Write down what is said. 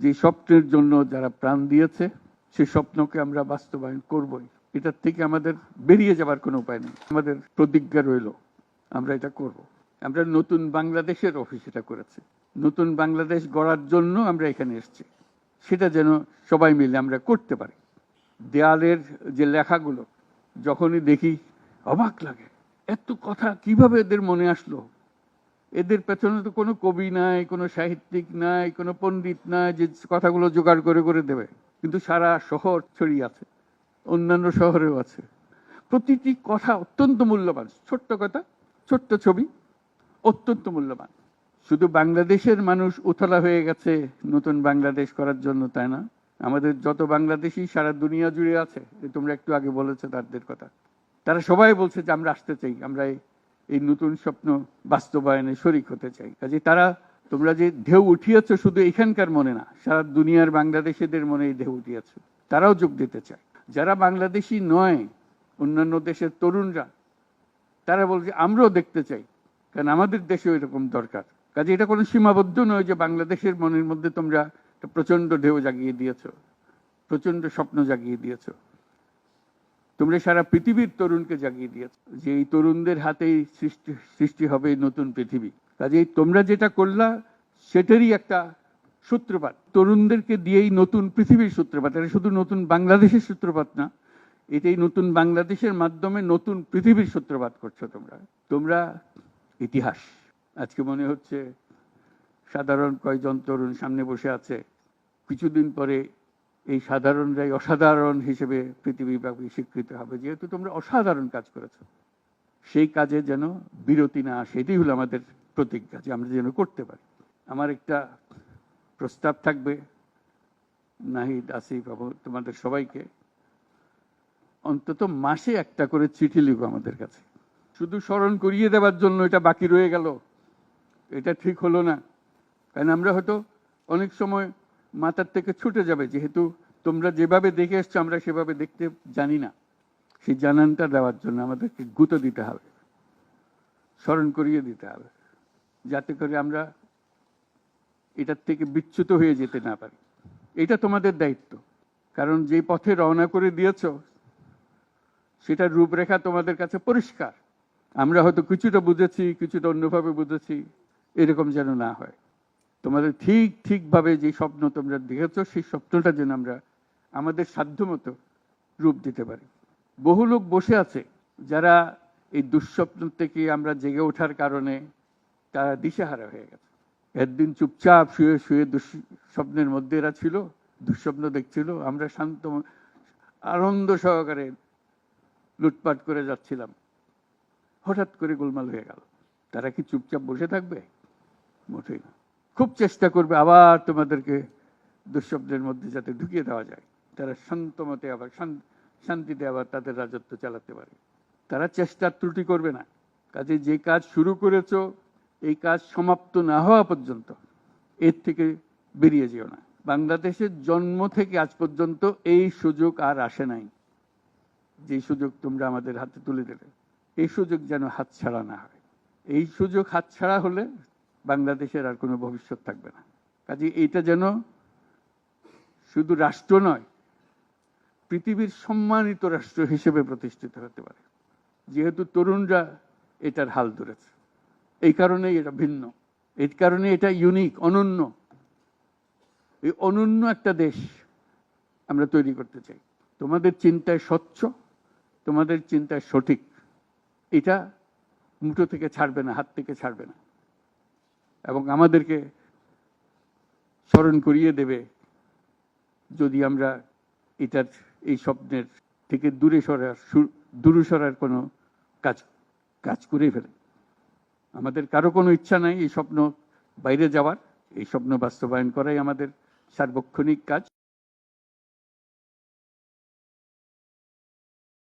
যে স্বপ্নের জন্য যারা প্রাণ দিয়েছে সেই স্বপ্নকে আমরা বাস্তবায়ন করবই। এটার থেকে আমাদের বেরিয়ে যাবার কোনো উপায় নেই। আমাদের প্রতিজ্ঞা রইল আমরা এটা করব। আমরা নতুন বাংলাদেশের অফিস এটা করেছি। নতুন বাংলাদেশ গড়ার জন্য আমরা এখানে এসেছি, সেটা যেন সবাই মিলে আমরা করতে পারি। দেয়ালের যে লেখাগুলো যখনই দেখি অবাক লাগে, এত কথা কিভাবে এদের মনে আসলো। এদের পেছনে তো কোনো কবি নাই, কোনো সাহিত্যিক নাই, কোনো পণ্ডিত নাই যে কথাগুলো জোগাড় করে করে দেবে, কিন্তু সারা শহর ছড়িয়ে আছে, অন্যান্য শহরেও আছে। প্রতিটি কথা অত্যন্ত মূল্যবান, ছোট্ট কথা, ছোট্ট ছবি, অত্যন্ত মূল্যবান। শুধু বাংলাদেশের মানুষ উতলা হয়ে গেছে নতুন বাংলাদেশ করার জন্য, তাই না? আমাদের যত বাংলাদেশি সারা দুনিয়া জুড়ে আছে, তোমরা একটু আগে বলেছো তাদের কথা, তারা সবাই বলছে যে আমরা আসতে চাই, আমরা এই নতুন স্বপ্ন বাস্তবায়নে শরিক হতে চাই। কাজে তারা, তোমরা যে ঢেউ উঠিয়েছ শুধু এখানকার মনে না, সারা দুনিয়ার বাংলাদেশিদের মনে এই ঢেউ উঠিয়েছ, তারাও যোগ দিতে চায়। যারা বাংলাদেশি নয়, অন্যান্য দেশের তরুণরা, তারা বলছে আমরাও দেখতে চাই, কারণ আমাদের দেশেও এরকম দরকার। কাজে এটা কোনো সীমাবদ্ধ নয় যে বাংলাদেশের মনের মধ্যে তোমরা একটা প্রচন্ড ঢেউ জাগিয়ে দিয়েছ, প্রচন্ড স্বপ্ন জাগিয়ে দিয়েছ। তোমরা সারা পৃথিবীর তরুণকে জাগিয়ে দিয়েছ যে এই তরুণদের হাতেই সৃষ্টি হবে নতুন পৃথিবী। কাজেই তোমরা যেটা করলা সেটারই একটা সূত্রপাত, তরুণদেরকে দিয়েই নতুন পৃথিবীর সূত্রপাত। এটা শুধু নতুন বাংলাদেশের সূত্রপাত না, এটাই নতুন বাংলাদেশের মাধ্যমে নতুন পৃথিবীর সূত্রপাত করছো তোমরা। তোমরা ইতিহাস। আজকে মনে হচ্ছে সাধারণ কয়েকজন তরুণ সামনে বসে আছে, কিছুদিন পরে এই সাধারণরাই অসাধারণ হিসেবে পৃথিবীব্যাপী স্বীকৃত হবে, যেহেতু তোমরা অসাধারণ কাজ করেছো। সেই কাজে যেন বিরতি না আসে, এটাই হলো আমাদের প্রতিজ্ঞা, যে আমরা যেন করতে পারি। আমার একটা প্রস্তাব থাকবে, নাহিদ, আসিফ এবং তোমাদের সবাইকে, অন্তত মাসে একটা করে চিঠি লিখো আমাদের কাছে। শুধু স্মরণ করিয়ে দেওয়ার জন্য এটা বাকি রয়ে গেল, এটা ঠিক হলো না। কারণ আমরা হয়তো অনেক সময় মাথার থেকে ছুটে যাবে, যেহেতু তোমরা যেভাবে দেখে এসছো আমরা সেভাবে দেখতে জানি না। সেই জানানটা দেওয়ার জন্য আমাদেরকে গুঁতো দিতে হবে, স্মরণ করিয়ে দিতে হবে, যাতে করে আমরা এটার থেকে বিচ্যুত হয়ে যেতে না পারি। এটা তোমাদের দায়িত্ব, কারণ যে পথে রওনা করে দিয়েছ সেটার রূপরেখা তোমাদের কাছে পরিষ্কার। আমরা হয়তো কিছুটা বুঝেছি, কিছুটা অন্যভাবে বুঝেছি, এরকম যেন না হয়। তোমাদের ঠিকভাবে যে স্বপ্ন তোমরা দেখেছো সেই স্বপ্নটা যেন আমরা আমাদের সাধ্যমতো রূপ দিতে পারি। বহু লোক বসে আছে যারা এই দুঃস্বপ্ন থেকে আমরা জেগে ওঠার কারণে তারা দিশেহারা হয়ে গেছে। একদিন চুপচাপ শুয়ে শুয়ে দুঃস্বপ্নের মধ্যে এরা ছিল, দুঃস্বপ্ন দেখছিল, আমরা শান্ত আনন্দ সহকারে লুটপাট করে যাচ্ছিলাম, হঠাৎ করে গোলমাল হয়ে গেল। তারা কি চুপচাপ বসে থাকবে? মোটেই না। খুব চেষ্টা করবে আবার তোমাদেরকে দুঃস্বপ্নের মধ্যে যাতে ঢুকিয়ে দেওয়া যায়, তারা শান্তমতে আবার শান্তিতে আবার তাদের রাজত্ব চালাতে পারে। তারা চেষ্টার ত্রুটি করবে না। কাজে যে কাজ শুরু করেছো এই কাজ সমাপ্ত না হওয়া পর্যন্ত এর থেকে বেরিয়ে যেও না। বাংলাদেশের জন্ম থেকে আজ পর্যন্ত এই সুযোগ আর আসে নাই, যে সুযোগ তোমরা আমাদের হাতে তুলে দেবে। এই সুযোগ যেন হাতছাড়া না হয়। এই সুযোগ হাতছাড়া হলে বাংলাদেশের আর কোনো ভবিষ্যৎ থাকবে না। কাজে এইটা যেন শুধু রাষ্ট্র নয়, পৃথিবীর সম্মানিত রাষ্ট্র হিসেবে প্রতিষ্ঠিত হতে পারে, যেহেতু তরুণরা এটার হাল ধরেছে। এই কারণেই এটা ভিন্ন, এই কারণে এটা ইউনিক, অনন্য। এই অনন্য একটা দেশ আমরা তৈরি করতে চাই। তোমাদের চিন্তায় স্বচ্ছ, তোমাদের চিন্তায় সঠিক, এটা মুঠো থেকে ছাড়বে না, হাত থেকে ছাড়বে না, এবং আমাদেরকে স্মরণ করিয়ে দেবে যদি আমরা এটার এই স্বপ্নের থেকে দূরে সরার কোনো কাজ করে ফেলে। আমাদের কারো কোনো ইচ্ছা নাই এই স্বপ্ন বাইরে যাওয়ার, এই স্বপ্ন বাস্তবায়ন করাই আমাদের সার্বক্ষণিক কাজ।